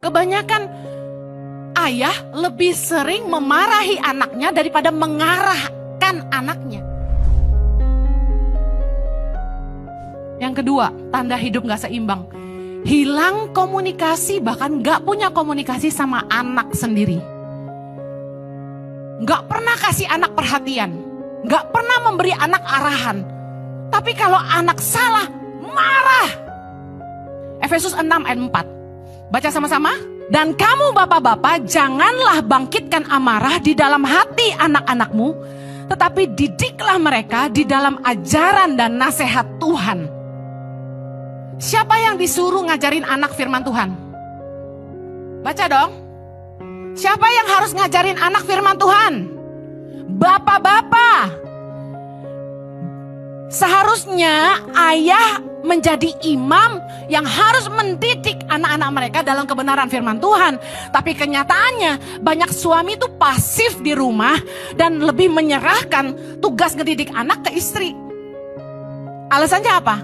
Kebanyakan ayah lebih sering memarahi anaknya daripada mengarahkan anaknya. Yang kedua, tanda hidup gak seimbang. Hilang komunikasi, bahkan gak punya komunikasi sama anak sendiri. Gak pernah kasih anak perhatian. Gak pernah memberi anak arahan. Tapi kalau anak salah, marah. Efesus 6 ayat 4. Baca sama-sama. Dan kamu bapak-bapak, janganlah bangkitkan amarah di dalam hati anak-anakmu, tetapi didiklah mereka di dalam ajaran dan nasihat Tuhan. Siapa yang disuruh ngajarin anak firman Tuhan? Baca dong. Siapa yang harus ngajarin anak firman Tuhan? Bapak-bapak. Seharusnya ayah menjadi imam yang harus mendidik anak-anak mereka dalam kebenaran firman Tuhan. Tapi kenyataannya banyak suami itu pasif di rumah dan lebih menyerahkan tugas ngedidik anak ke istri. Alasannya apa?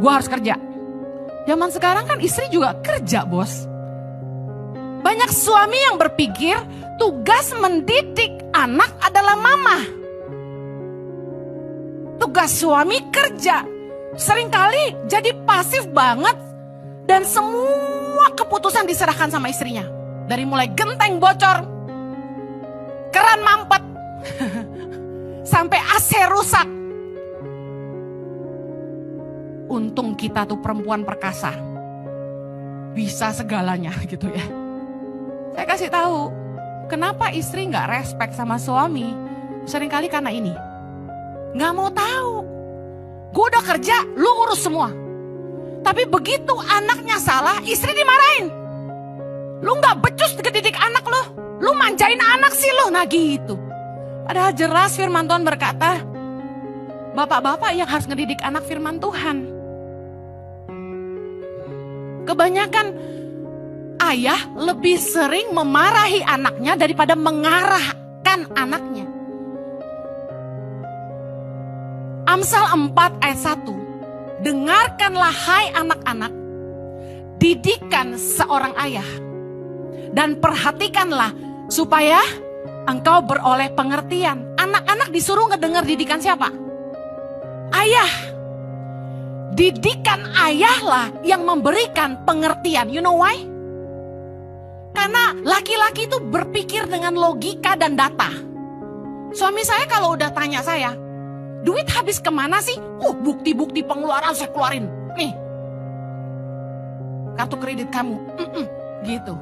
Gua harus kerja. Zaman sekarang kan istri juga kerja, bos. Banyak suami yang berpikir tugas mendidik anak adalah mama. Tugas suami kerja. Seringkali jadi pasif banget dan semua keputusan diserahkan sama istrinya. Dari mulai genteng bocor, keran mampet, sampai AC rusak. Untung kita tuh perempuan perkasa, bisa segalanya gitu ya. Saya kasih tahu, kenapa istri nggak respect sama suami? Seringkali karena ini, nggak mau tahu. Gue udah kerja, lu urus semua. Tapi begitu anaknya salah, istri dimarahin. Lu nggak becus ngedidik anak lu, lu manjain anak sih lu, nah gitu. Padahal jelas firman Tuhan berkata, bapak-bapak yang harus ngedidik anak firman Tuhan. Kebanyakan ayah lebih sering memarahi anaknya daripada mengarahkan anaknya. Amsal 4 ayat 1. Dengarkanlah hai anak-anak, didikan seorang ayah, dan perhatikanlah supaya engkau beroleh pengertian. Anak-anak disuruh ngedengar didikan siapa? Ayah. Didikan ayahlah yang memberikan pengertian. You know why? Karena laki-laki itu berpikir dengan logika dan data. Suami saya kalau udah tanya saya, duit habis kemana sih? Bukti-bukti pengeluaran saya keluarin. Nih, kartu kredit kamu. Gitu.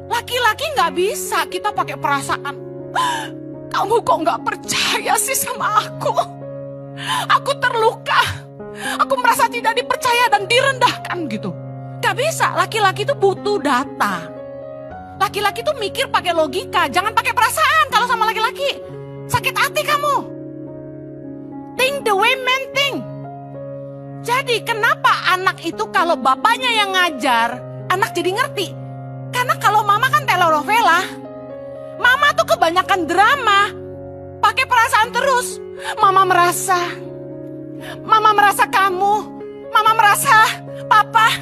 Laki-laki gak bisa kita pakai perasaan. Kamu kok gak percaya sih sama aku? Aku terluka. Aku merasa tidak dipercaya dan direndahkan gitu. Gak bisa, laki-laki itu butuh data. Laki-laki itu mikir pakai logika, jangan pakai perasaan kalau sama laki-laki. Sakit hati kamu. Think the way men think. Jadi kenapa anak itu kalau bapaknya yang ngajar, anak jadi ngerti? Karena kalau mama kan telenovela. Mama tuh kebanyakan drama. Pakai perasaan terus. Mama merasa kamu, mama merasa papa.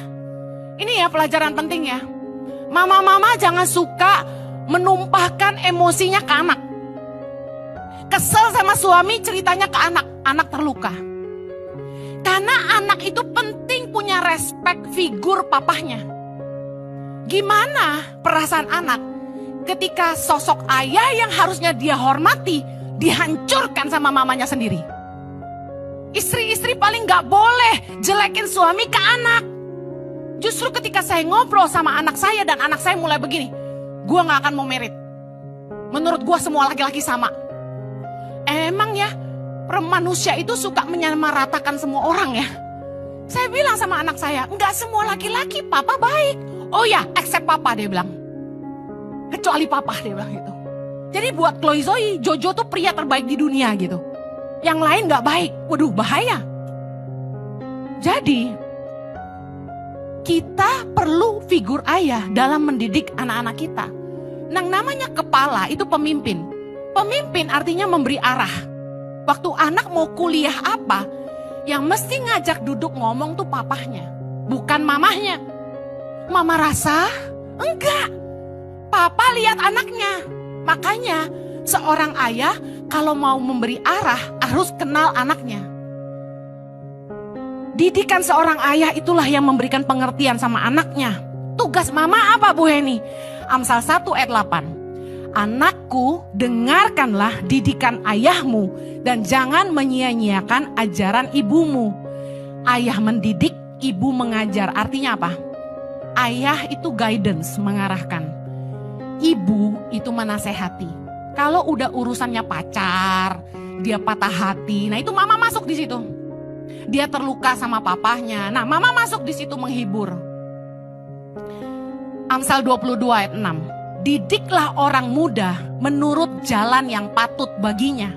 Ini ya pelajaran penting ya. Mama-mama jangan suka menumpahkan emosinya ke anak. Kesel sama suami ceritanya ke anak, anak terluka. Karena anak itu penting punya respect figur papahnya. Gimana perasaan anak ketika sosok ayah yang harusnya dia hormati dihancurkan sama mamanya sendiri? Istri-istri paling gak boleh jelekin suami ke anak. Justru ketika saya ngobrol sama anak saya dan anak saya mulai begini, gue gak akan mau merit. Menurut gue semua laki-laki sama. Emang ya, manusia itu suka menyamaratakan semua orang ya. Saya bilang sama anak saya, enggak semua laki-laki, papa baik. Oh ya, except papa, dia bilang. Kecuali papa, dia bilang gitu. Jadi buat Chloe Zoe, Jojo tuh pria terbaik di dunia gitu. Yang lain gak baik, waduh bahaya. Jadi, kita perlu figur ayah dalam mendidik anak-anak kita. Yang namanya kepala itu pemimpin. Pemimpin artinya memberi arah. Waktu anak mau kuliah apa, yang mesti ngajak duduk ngomong tuh papahnya, bukan mamahnya. Mama rasa enggak. Papa lihat anaknya. Makanya seorang ayah kalau mau memberi arah harus kenal anaknya. Didikan seorang ayah itulah yang memberikan pengertian sama anaknya. Tugas mama apa Bu Heni? Amsal 1 ayat 8. Anakku, dengarkanlah didikan ayahmu dan jangan menyia-nyiakan ajaran ibumu. Ayah mendidik, ibu mengajar. Artinya apa? Ayah itu guidance, mengarahkan. Ibu itu menasehati. Kalau udah urusannya pacar, dia patah hati, nah itu mama masuk di situ. Dia terluka sama papahnya, nah mama masuk di situ menghibur. Amsal 22 ayat 6. Didiklah orang muda menurut jalan yang patut baginya.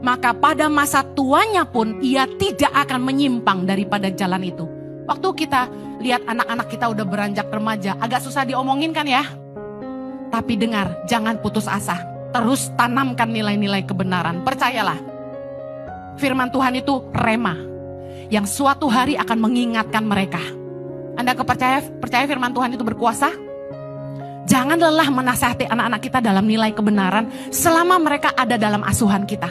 Maka pada masa tuanya pun ia tidak akan menyimpang daripada jalan itu. Waktu kita lihat anak-anak kita udah beranjak remaja, agak susah diomongin kan ya? Tapi dengar, jangan putus asa. Terus tanamkan nilai-nilai kebenaran. Percayalah, firman Tuhan itu rema, yang suatu hari akan mengingatkan mereka. Anda percaya firman Tuhan itu berkuasa? Jangan lelah menasihati anak-anak kita dalam nilai kebenaran selama mereka ada dalam asuhan kita.